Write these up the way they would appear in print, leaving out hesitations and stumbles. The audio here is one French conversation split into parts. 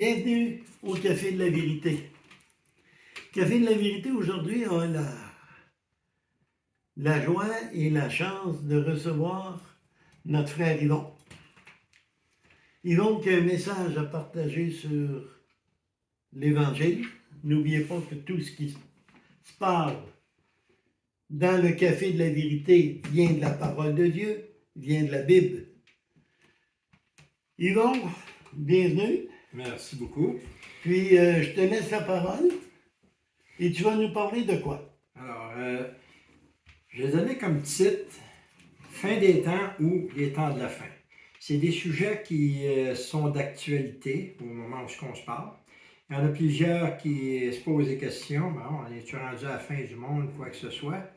Bienvenue au Café de la Vérité. Café de la Vérité, aujourd'hui, a la joie et la chance de recevoir notre frère Yvon. Yvon qui a un message à partager sur l'Évangile. N'oubliez pas que tout ce qui se parle dans le Café de la Vérité vient de la parole de Dieu, vient de la Bible. Yvon, bienvenue. Merci beaucoup. Puis, je te laisse la parole et tu vas nous parler de quoi? Alors, je vais donner comme titre Fin des temps ou les temps de la fin. C'est des sujets qui sont d'actualité au moment où on se parle. Il y en a plusieurs qui se posent des questions. Bon, es-tu rendu à la fin du monde, quoi que ce soit?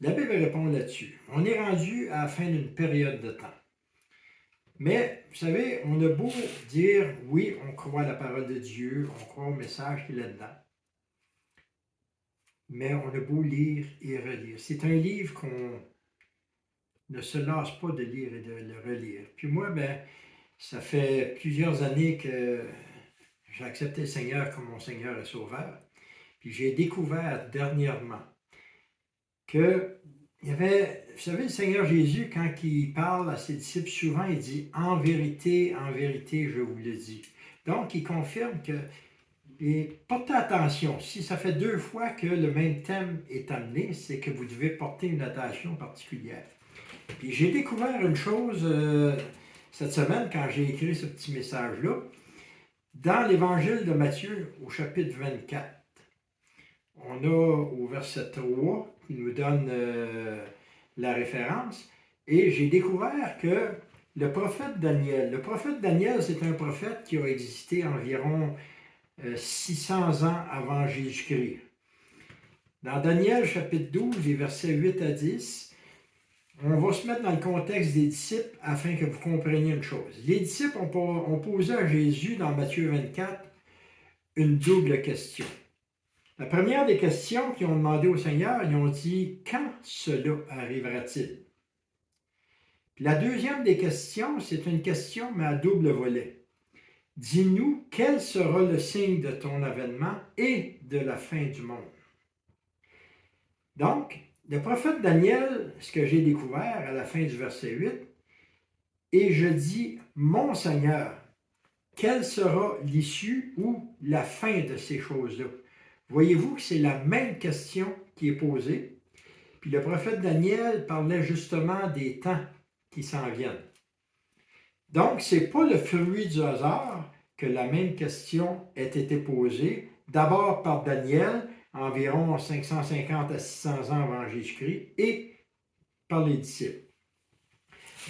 La Bible répond là-dessus. On est rendu à la fin d'une période de temps. Mais, vous savez, on a beau dire, oui, on croit à la parole de Dieu, on croit au message qui est là-dedans. Mais on a beau lire et relire. C'est un livre qu'on ne se lasse pas de lire et de le relire. Puis moi, ça fait plusieurs années que j'ai accepté le Seigneur comme mon Seigneur et Sauveur. Puis j'ai découvert dernièrement que il y avait, vous savez, le Seigneur Jésus, quand il parle à ses disciples, souvent il dit « En vérité, je vous le dis ». Donc, il confirme que, et portez attention, si ça fait 2 fois que le même thème est amené, c'est que vous devez porter une attention particulière. Puis j'ai découvert une chose cette semaine quand j'ai écrit ce petit message-là. Dans l'Évangile de Matthieu, au chapitre 24, on a au verset 3 qui nous donne la référence, et j'ai découvert que le prophète Daniel, c'est un prophète qui a existé environ 600 ans avant Jésus-Christ. Dans Daniel chapitre 12, les versets 8 à 10, on va se mettre dans le contexte des disciples afin que vous compreniez une chose. Les disciples ont posé à Jésus dans Matthieu 24 une double question. La première des questions qu'ils ont demandé au Seigneur, ils ont dit « Quand cela arrivera-t-il » Puis la deuxième des questions, c'est une question mais à double volet. Dis-nous quel sera le signe de ton avènement et de la fin du monde. Donc, le prophète Daniel, ce que j'ai découvert à la fin du verset 8, et je dis, mon Seigneur, quelle sera l'issue ou la fin de ces choses-là? Voyez-vous que c'est la même question qui est posée. Puis le prophète Daniel parlait justement des temps qui s'en viennent. Donc, ce n'est pas le fruit du hasard que la même question ait été posée, d'abord par Daniel, environ 550 à 600 ans avant Jésus-Christ, et par les disciples.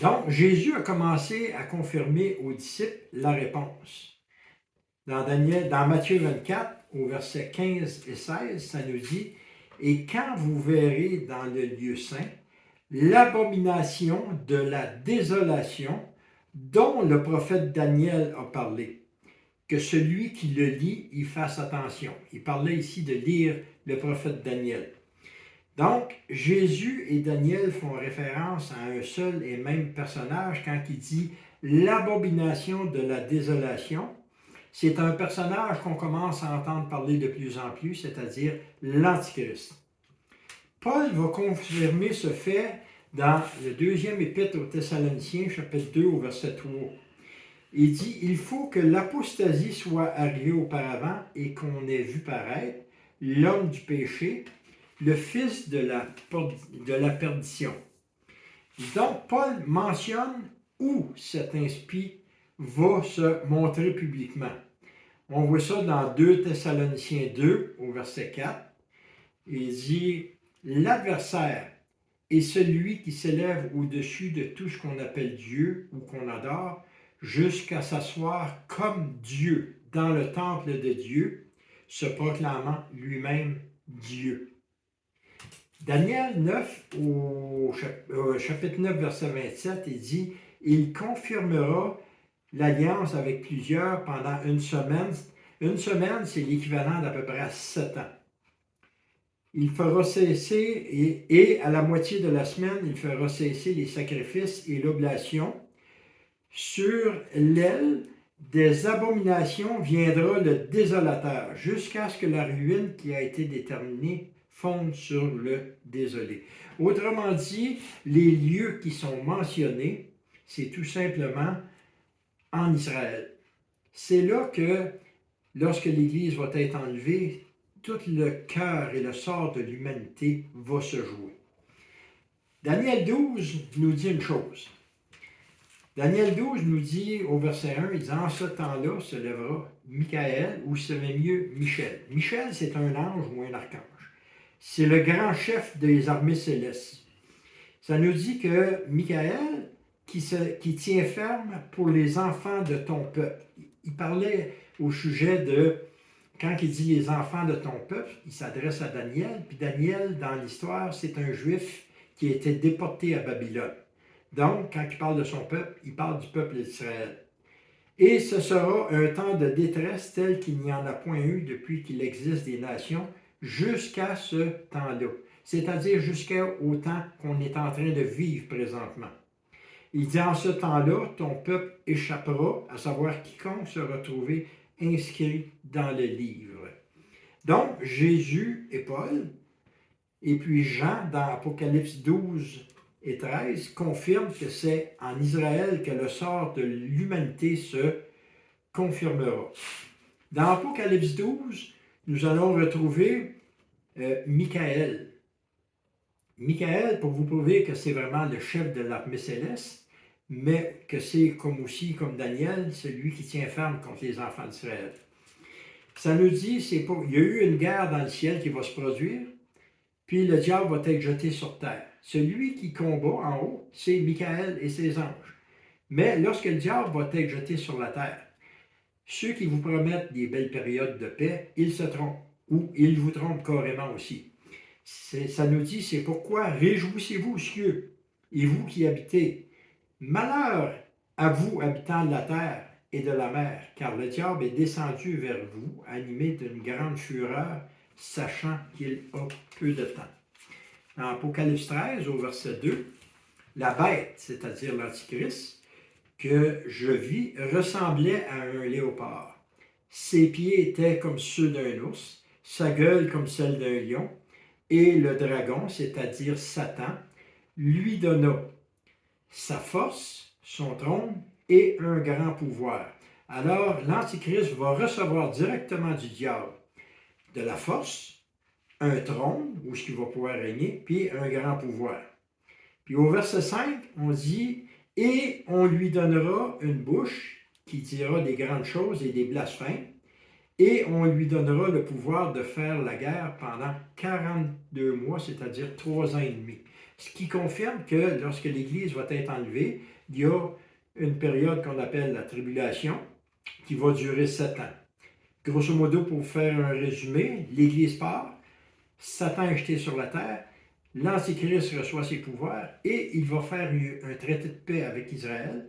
Donc, Jésus a commencé à confirmer aux disciples la réponse. Dans Matthieu 24, au verset 15 et 16, ça nous dit « Et quand vous verrez dans le lieu saint l'abomination de la désolation dont le prophète Daniel a parlé, que celui qui le lit y fasse attention. » Il parlait ici de lire le prophète Daniel. Donc, Jésus et Daniel font référence à un seul et même personnage quand il dit « l'abomination de la désolation ». C'est un personnage qu'on commence à entendre parler de plus en plus, c'est-à-dire l'Antichrist. Paul va confirmer ce fait dans le deuxième épître aux Thessaloniciens, chapitre 2, au verset 3. Il dit « Il faut que l'apostasie soit arrivée auparavant et qu'on ait vu paraître l'homme du péché, le fils de la perdition. » Donc, Paul mentionne où cet inspi va se montrer publiquement. On voit ça dans 2 Thessaloniciens 2, au verset 4. Il dit « L'adversaire est celui qui s'élève au-dessus de tout ce qu'on appelle Dieu ou qu'on adore, jusqu'à s'asseoir comme Dieu dans le temple de Dieu, se proclamant lui-même Dieu. » Daniel 9, au chapitre 9, verset 27, il dit « Il confirmera l'alliance avec plusieurs pendant une semaine. » Une semaine, c'est l'équivalent d'à peu près 7 ans. Il fera cesser, et à la moitié de la semaine, il fera cesser les sacrifices et l'oblation sur l'aile Des abominations viendra le désolateur, jusqu'à ce que la ruine qui a été déterminée fonde sur le désolé. Autrement dit, les lieux qui sont mentionnés, c'est tout simplement en Israël. C'est là que, lorsque l'Église va être enlevée, tout le cœur et le sort de l'humanité va se jouer. Daniel 12 nous dit une chose. Daniel 12 nous dit au verset 1, il dit « En ce temps-là se lèvera Michael, ou serait mieux Michel. » Michel, c'est un ange ou un archange. C'est le grand chef des armées célestes. Ça nous dit que Michael, qui tient ferme pour les enfants de ton peuple. Il parlait au sujet de, quand il dit les enfants de ton peuple, il s'adresse à Daniel, puis Daniel, dans l'histoire, c'est un juif qui a été déporté à Babylone. Donc, quand il parle de son peuple, il parle du peuple d'Israël. Et ce sera un temps de détresse tel qu'il n'y en a point eu depuis qu'il existe des nations jusqu'à ce temps-là. C'est-à-dire jusqu'au temps qu'on est en train de vivre présentement. Il dit, en ce temps-là, ton peuple échappera, à savoir quiconque sera trouvé inscrit dans le livre. Donc, Jésus et Paul, et puis Jean, dans Apocalypse 12 et 13, confirment que c'est en Israël que le sort de l'humanité se confirmera. Dans Apocalypse 12, nous allons retrouver Michael. Michael, pour vous prouver que c'est vraiment le chef de l'armée céleste, mais que c'est comme Daniel, celui qui tient ferme contre les enfants d'Israël. Ça nous dit, il y a eu une guerre dans le ciel qui va se produire, puis le diable va être jeté sur terre. Celui qui combat en haut, c'est Michael et ses anges. Mais lorsque le diable va être jeté sur la terre, ceux qui vous promettent des belles périodes de paix, ils se trompent, ou ils vous trompent carrément aussi. Ça nous dit, c'est pourquoi réjouissez-vous, cieux, et vous qui habitez. Malheur à vous, habitants de la terre et de la mer, car le diable est descendu vers vous, animé d'une grande fureur, sachant qu'il a peu de temps. Dans Apocalypse 13, au verset 2, la bête, c'est-à-dire l'Antichrist, que je vis, ressemblait à un léopard. Ses pieds étaient comme ceux d'un ours, sa gueule comme celle d'un lion, et le dragon, c'est-à-dire Satan, lui donna sa force, son trône et un grand pouvoir. Alors, l'Antichrist va recevoir directement du diable de la force, un trône, où il va pouvoir régner, puis un grand pouvoir. Puis au verset 5, on dit « Et on lui donnera une bouche qui dira des grandes choses et des blasphèmes, et on lui donnera le pouvoir de faire la guerre pendant 42 mois, c'est-à-dire 3 ans et demi. » Ce qui confirme que lorsque l'Église va être enlevée, il y a une période qu'on appelle la tribulation, qui va durer 7 ans. Grosso modo, pour faire un résumé, l'Église part, Satan est jeté sur la terre, l'Antichrist reçoit ses pouvoirs et il va faire un traité de paix avec Israël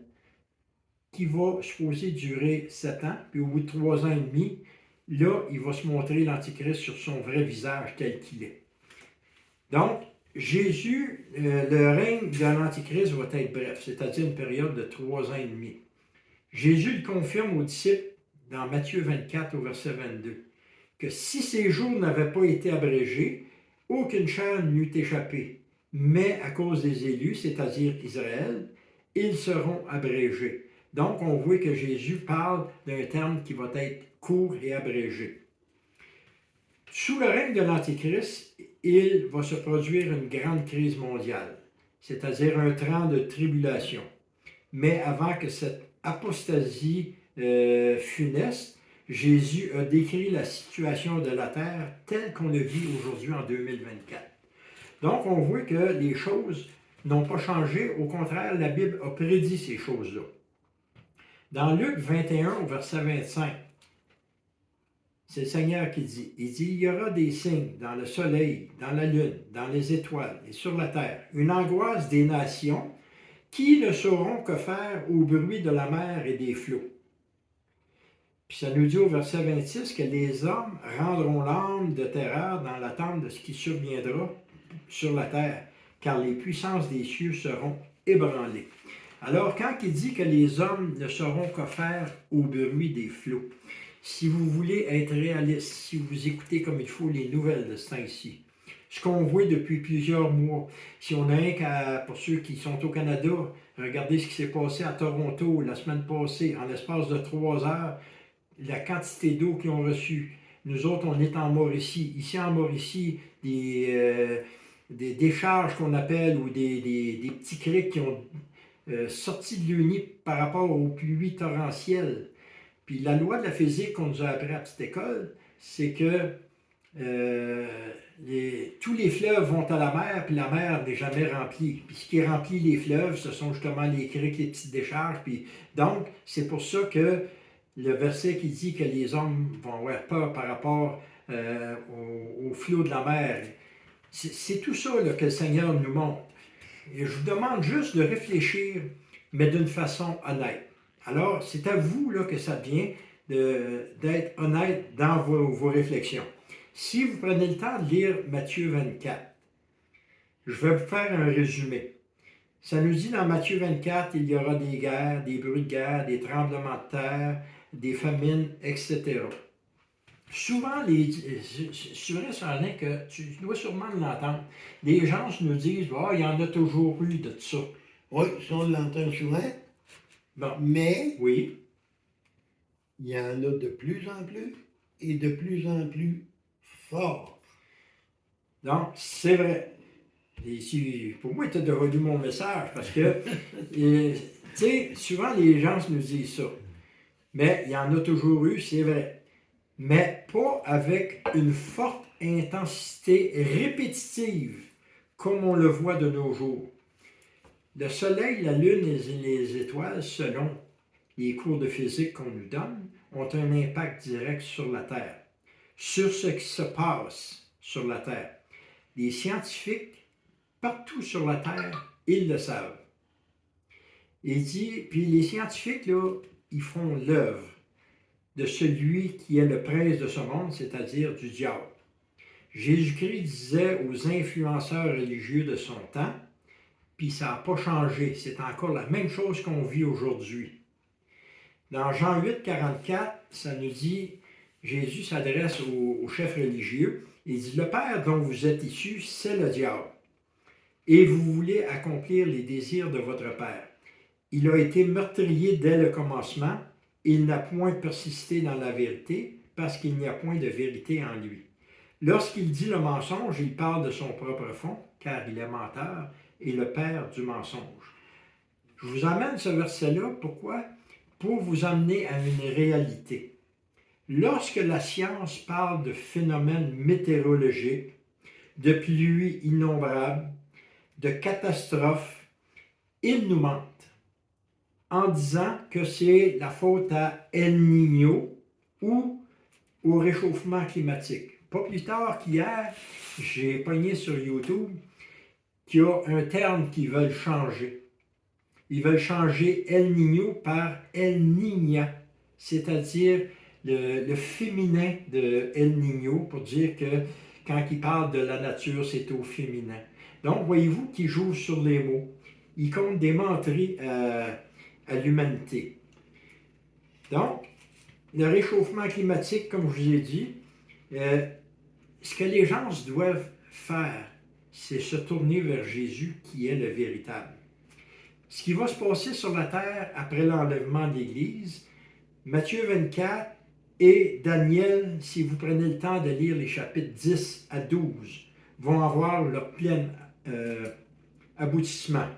qui va supposer durer 7 ans, puis au bout de 3 ans et demi, là, il va se montrer l'Antichrist sur son vrai visage tel qu'il est. Donc, Jésus, le règne de l'Antichrist va être bref, c'est-à-dire une période de 3 ans et demi. Jésus le confirme aux disciples dans Matthieu 24 au verset 22, que si ces jours n'avaient pas été abrégés, aucune chair n'eût échappé, mais à cause des élus, c'est-à-dire Israël, ils seront abrégés. Donc, on voit que Jésus parle d'un terme qui va être court et abrégé. Sous le règne de l'Antichrist, il va se produire une grande crise mondiale, c'est-à-dire un temps de tribulation. Mais avant que cette apostasie funeste, Jésus a décrit la situation de la terre telle qu'on le vit aujourd'hui en 2024. Donc, on voit que les choses n'ont pas changé. Au contraire, la Bible a prédit ces choses-là. Dans Luc 21, au verset 25, c'est le Seigneur qui dit, il dit, il y aura des signes dans le soleil, dans la lune, dans les étoiles et sur la terre, une angoisse des nations qui ne sauront que faire au bruit de la mer et des flots. Puis ça nous dit au verset 26 que les hommes rendront l'âme de terreur dans l'attente de ce qui surviendra sur la terre, car les puissances des cieux seront ébranlées. Alors, quand il dit que les hommes ne sauront que faire au bruit des flots, si vous voulez être réaliste, si vous écoutez comme il faut les nouvelles de ce temps-ci, ce qu'on voit depuis plusieurs mois, si on a un qu'à, pour ceux qui sont au Canada, regardez ce qui s'est passé à Toronto la semaine passée, en l'espace de 3 heures, la quantité d'eau qu'ils ont reçue. Nous autres, on est en Mauricie. Ici, en Mauricie, des décharges qu'on appelle ou des petits criques qui ont sorti de l'Uni par rapport aux pluies torrentielles. Puis la loi de la physique qu'on nous a appris à la petite école, c'est que tous les fleuves vont à la mer, puis la mer n'est jamais remplie. Puis ce qui remplit les fleuves, ce sont justement les criques, les petites décharges. Puis, donc, c'est pour ça que le verset qui dit que les hommes vont avoir peur par rapport au flot de la mer, c'est tout ça là, que le Seigneur nous montre. Et je vous demande juste de réfléchir, mais d'une façon honnête. Alors, c'est à vous là, que ça vient d'être honnête dans vos réflexions. Si vous prenez le temps de lire Matthieu 24, je vais vous faire un résumé. Ça nous dit dans Matthieu 24, il y aura des guerres, des bruits de guerre, des tremblements de terre, des famines, etc. Souvent, c'est vrai, Alain, que tu dois sûrement l'entendre. Les gens nous disent, ah, il y en a toujours eu de ça. Oui, ça on l'entend souvent. Bon, Mais oui, il y en a de plus en plus et de plus en plus fort. donc c'est vrai. Et pour moi, tu as devenu mon message parce que, tu sais, souvent les gens nous disent ça. Mais il y en a toujours eu, c'est vrai. Mais pas avec une forte intensité répétitive comme on le voit de nos jours. Le soleil, la lune et les étoiles, selon les cours de physique qu'on nous donne, ont un impact direct sur la Terre, sur ce qui se passe sur la Terre. Les scientifiques, partout sur la Terre, ils le savent. Il dit, puis les scientifiques, là, ils font l'œuvre de celui qui est le prince de ce monde, c'est-à-dire du diable. Jésus-Christ disait aux influenceurs religieux de son temps, puis ça n'a pas changé, c'est encore la même chose qu'on vit aujourd'hui. Dans Jean 8, 44, ça nous dit, Jésus s'adresse aux chefs religieux, il dit, le Père dont vous êtes issus, c'est le diable, et vous voulez accomplir les désirs de votre Père. Il a été meurtrier dès le commencement, il n'a point persisté dans la vérité, parce qu'il n'y a point de vérité en lui. Lorsqu'il dit le mensonge, il parle de son propre fond, car il est menteur et le père du mensonge. Je vous amène ce verset-là, pourquoi? Pour vous amener à une réalité. Lorsque la science parle de phénomènes météorologiques, de pluies innombrables, de catastrophes, ils nous mentent en disant que c'est la faute à El Niño ou au réchauffement climatique. Pas plus tard qu'hier, j'ai pogné sur YouTube qu'il y a un terme qu'ils veulent changer. Ils veulent changer El Niño par El Niña, c'est-à-dire le féminin de El Niño, pour dire que quand ils parlent de la nature, c'est au féminin. Donc, voyez-vous qu'ils jouent sur les mots. Ils comptent des menteries à l'humanité. Donc, le réchauffement climatique, comme je vous ai dit, ce que les gens doivent faire, c'est se tourner vers Jésus qui est le véritable. Ce qui va se passer sur la terre après l'enlèvement de l'Église, Matthieu 24 et Daniel, si vous prenez le temps de lire les chapitres 10 à 12, vont avoir leur plein aboutissement.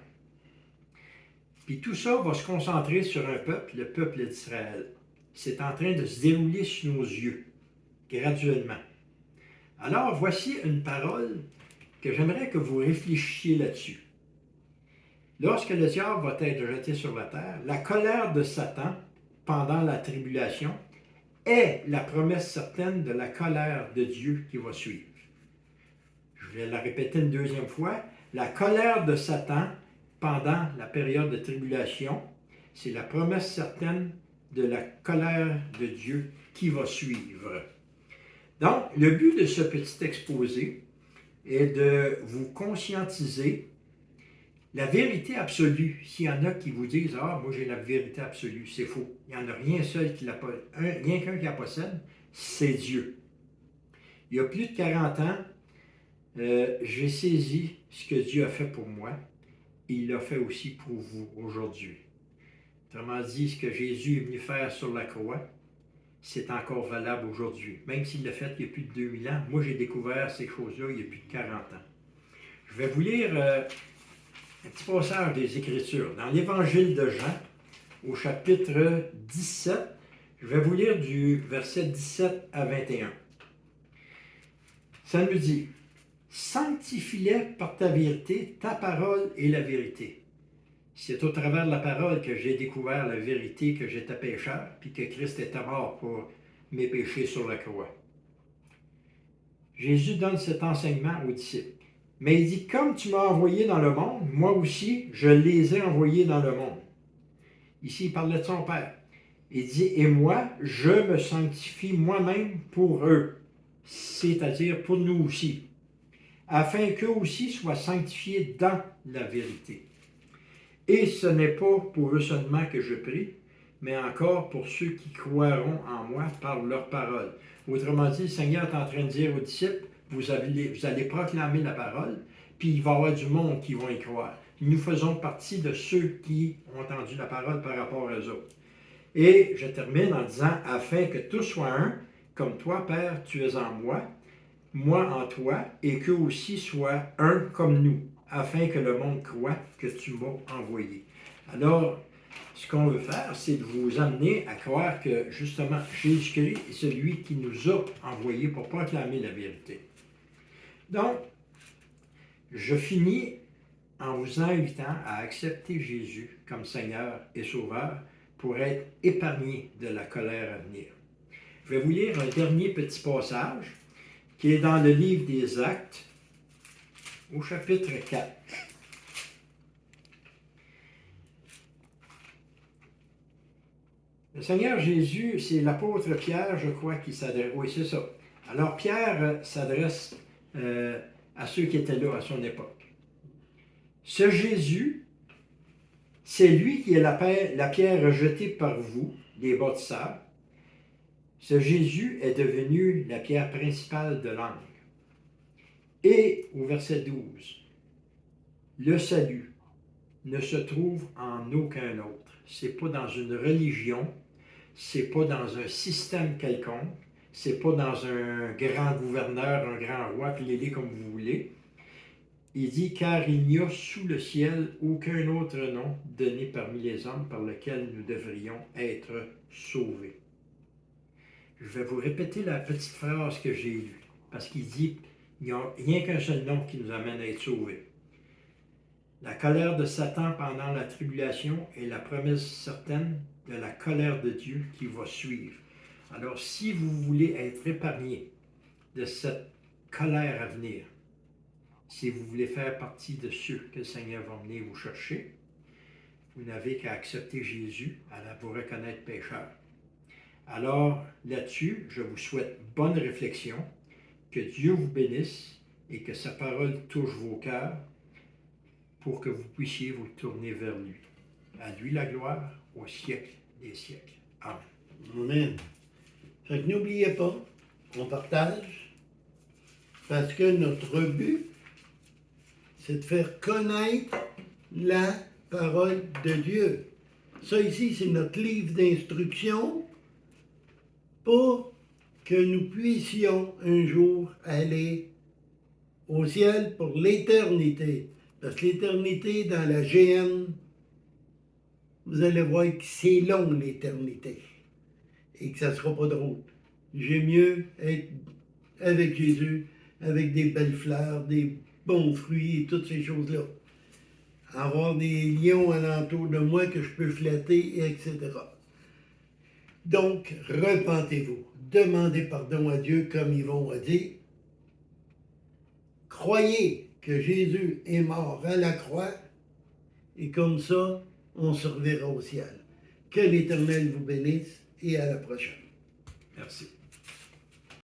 Puis tout ça va se concentrer sur un peuple, le peuple d'Israël. C'est en train de se dérouler sous nos yeux, graduellement. Alors, voici une parole que j'aimerais que vous réfléchissiez là-dessus. Lorsque le diable va être jeté sur la terre, la colère de Satan pendant la tribulation est la promesse certaine de la colère de Dieu qui va suivre. Je vais la répéter une deuxième fois. La colère de Satan pendant la période de tribulation, c'est la promesse certaine de la colère de Dieu qui va suivre. Donc, le but de ce petit exposé est de vous conscientiser La vérité absolue, s'il y en a qui vous disent « Ah, moi j'ai la vérité absolue », c'est faux. Il n'y en a rien seul qui la rien qu'un qui la possède, c'est Dieu. Il y a plus de 40 ans, j'ai saisi ce que Dieu a fait pour moi et il l'a fait aussi pour vous aujourd'hui. Autrement dit, ce que Jésus est venu faire sur la croix, c'est encore valable aujourd'hui. Même s'il l'a fait il y a plus de 2000 ans, moi j'ai découvert ces choses-là il y a plus de 40 ans. Je vais vous lire un petit passage des Écritures. Dans l'Évangile de Jean, au chapitre 17, je vais vous lire du verset 17 à 21. Ça nous dit « Sanctifie-les par ta vérité, ta parole est la vérité. » C'est au travers de la parole que j'ai découvert la vérité que j'étais pécheur, puis que Christ était mort pour mes péchés sur la croix. Jésus donne cet enseignement aux disciples. Mais il dit, comme tu m'as envoyé dans le monde, moi aussi, je les ai envoyés dans le monde. Ici, il parlait de son Père. Il dit, et moi, je me sanctifie moi-même pour eux, c'est-à-dire pour nous aussi, afin qu'eux aussi soient sanctifiés dans la vérité. Et ce n'est pas pour eux seulement que je prie, mais encore pour ceux qui croiront en moi par leur parole. Autrement dit, le Seigneur est en train de dire aux disciples, vous allez proclamer la parole, puis il va y avoir du monde qui vont y croire. Nous faisons partie de ceux qui ont entendu la parole par rapport aux autres. Et je termine en disant, afin que tous soient un, comme toi, Père, tu es en moi, moi en toi, et qu'eux aussi soient un comme nous, afin que le monde croie que tu m'as envoyé. Alors, ce qu'on veut faire, c'est de vous amener à croire que, justement, Jésus-Christ est celui qui nous a envoyés pour proclamer la vérité. Donc, je finis en vous invitant à accepter Jésus comme Seigneur et Sauveur pour être épargné de la colère à venir. Je vais vous lire un dernier petit passage qui est dans le livre des Actes, au chapitre 4. Le Seigneur Jésus, c'est l'apôtre Pierre, je crois, qui s'adresse. Oui, c'est ça. Alors, Pierre s'adresse à ceux qui étaient là à son époque. Ce Jésus, c'est lui qui est la pierre rejetée par vous, les bâtisseurs. Ce Jésus est devenu la pierre principale de l'angle. Et au verset 12, le salut ne se trouve en aucun autre. C'est pas dans une religion, c'est pas dans un système quelconque, c'est pas dans un grand gouverneur, un grand roi, puis l'aider comme vous voulez. Il dit, car il n'y a sous le ciel aucun autre nom donné parmi les hommes par lequel nous devrions être sauvés. Je vais vous répéter la petite phrase que j'ai lue, parce qu'il dit, il n'y a rien qu'un seul nom qui nous amène à être sauvés. La colère de Satan pendant la tribulation est la promesse certaine de la colère de Dieu qui va suivre. Alors, si vous voulez être épargné de cette colère à venir, si vous voulez faire partie de ceux que le Seigneur va venir vous chercher, vous n'avez qu'à accepter Jésus, à vous reconnaître pécheur. Alors, là-dessus, je vous souhaite bonne réflexion, que Dieu vous bénisse et que sa parole touche vos cœurs pour que vous puissiez vous tourner vers lui. À lui la gloire au siècle des siècles. Amen. Amen. Fait que n'oubliez pas, on partage, parce que notre but, c'est de faire connaître la parole de Dieu. Ça ici, c'est notre livre d'instruction pour que nous puissions un jour aller au ciel pour l'éternité. Parce que l'éternité dans la GN, vous allez voir que c'est long l'éternité et que ça ne sera pas drôle. J'aime mieux être avec Jésus, avec des belles fleurs, des bons fruits et toutes ces choses-là. Avoir des lions alentour de moi que je peux flatter, etc. Donc, repentez-vous. Demandez pardon à Dieu comme Yvon a dit. Croyez que Jésus est mort à la croix et comme ça, on se reverra au ciel. Que l'Éternel vous bénisse et à la prochaine. Merci.